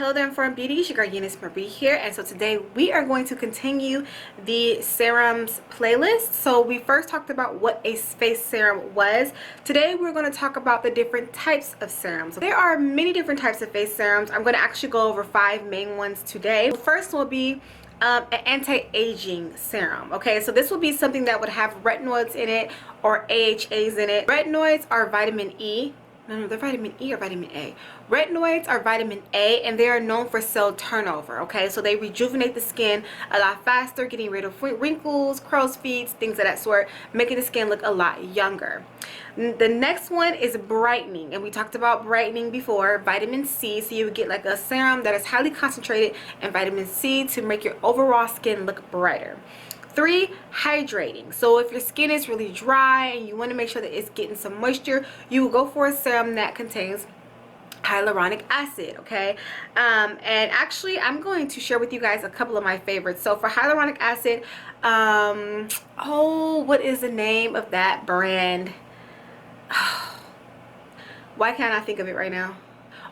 Hello there, Informed Beauty. It's your girl EuniyceMari here, and so today we are going to continue the serums playlist. So we first talked about what a face serum was. Today we're going to talk about the different types of serums. There are many different types of face serums. I'm going to actually go over 5 main ones today. The first will be an anti-aging serum. Okay, so this will be something that would have retinoids in it or AHAs in it. Retinoids are vitamin E. No, they're vitamin E or vitamin A. Retinoids are vitamin A, and they are known for cell turnover. Okay, so they rejuvenate the skin a lot faster, getting rid of wrinkles, crow's feet, things of that sort, making the skin look a lot younger. The next one is brightening, and we talked about brightening before. Vitamin C, so you would get like a serum that is highly concentrated in vitamin C to make your overall skin look brighter. 3, hydrating. So if your skin is really dry and you want to make sure that it's getting some moisture, you will go for a serum that contains hyaluronic acid. Okay, and actually I'm going to share with you guys a couple of my favorites. So for hyaluronic acid, oh, what is the name of that brand? Why can't I think of it right now?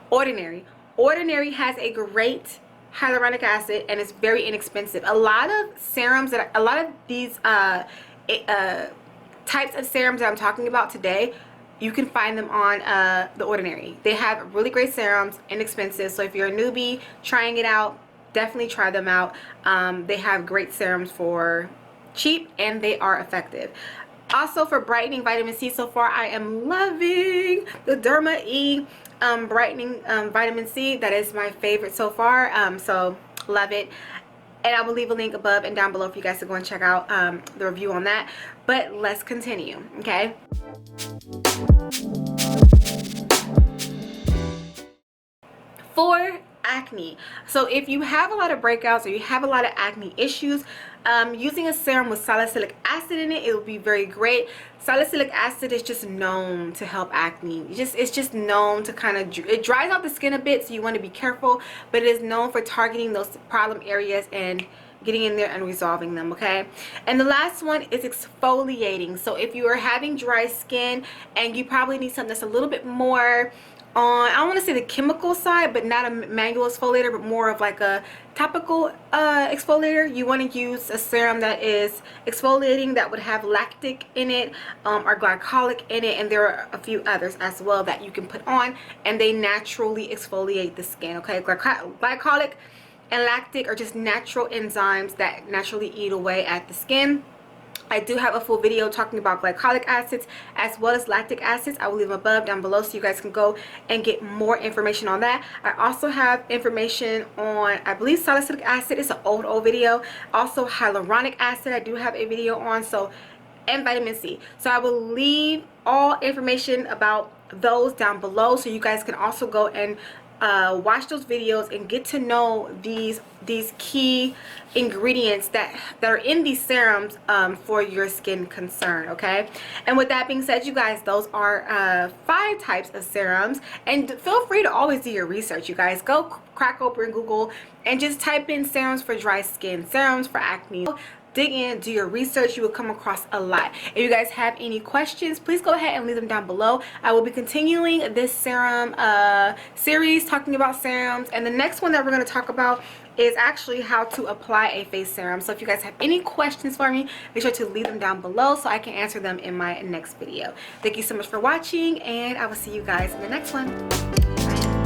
Ordinary has a great hyaluronic acid, and it's very inexpensive. A lot of serums that a lot of these types of serums that I'm talking about today, you can find them on the Ordinary. They have really great serums, inexpensive. So if you're a newbie trying it out, definitely try them out. They have great serums for cheap, and they are effective. Also for brightening, vitamin C, so far I am loving the Derma E brightening vitamin C. That is my favorite so far, so love it. And I will leave a link above and down below for you guys to go and check out the review on that. But let's continue. Okay, for acne, so if you have a lot of breakouts or you have a lot of acne issues, using a serum with salicylic acid in it, it will be very great. Salicylic acid is just known to help acne. It's just known to kind of, it dries out the skin a bit, so you want to be careful, but it is known for targeting those problem areas and getting in there and resolving them. Okay, and the last one is exfoliating. So if you are having dry skin and you probably need something that's a little bit more on, I don't want to say the chemical side, but not a manual exfoliator, but more of like a topical exfoliator, you want to use a serum that is exfoliating, that would have lactic in it or glycolic in it, and there are a few others as well that you can put on, and they naturally exfoliate the skin. Okay, glycolic and lactic are just natural enzymes that naturally eat away at the skin. I do have a full video talking about glycolic acids as well as lactic acids. I will leave them above, down below, so you guys can go and get more information on that. I also have information on, I believe, salicylic acid. It's an old video. Also hyaluronic acid, I do have a video on, so, and vitamin C. So I will leave all information about those down below, so you guys can also go and watch those videos and get to know these key ingredients that are in these serums for your skin concern. Okay, and with that being said, you guys, those are 5 types of serums, and feel free to always do your research. You guys, go crack open Google and just type in serums for dry skin, serums for acne. Dig in, do your research. You will come across a lot. If you guys have any questions, please go ahead and leave them down below. I will be continuing this serum series talking about serums, and the next one that we're going to talk about is actually how to apply a face serum. So if you guys have any questions for me, make sure to leave them down below so I can answer them in my next video. Thank you so much for watching, and I will see you guys in the next one. Bye.